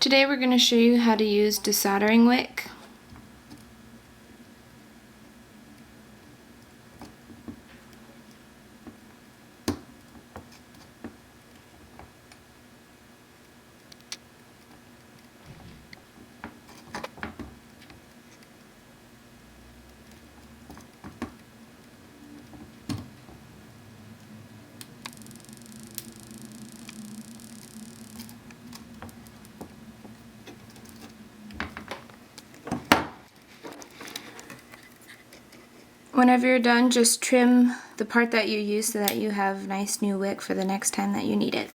Today we're going to show you how to use desoldering wick. Whenever you're done, just trim the part that you use so that you have nice new wick for the next time that you need it.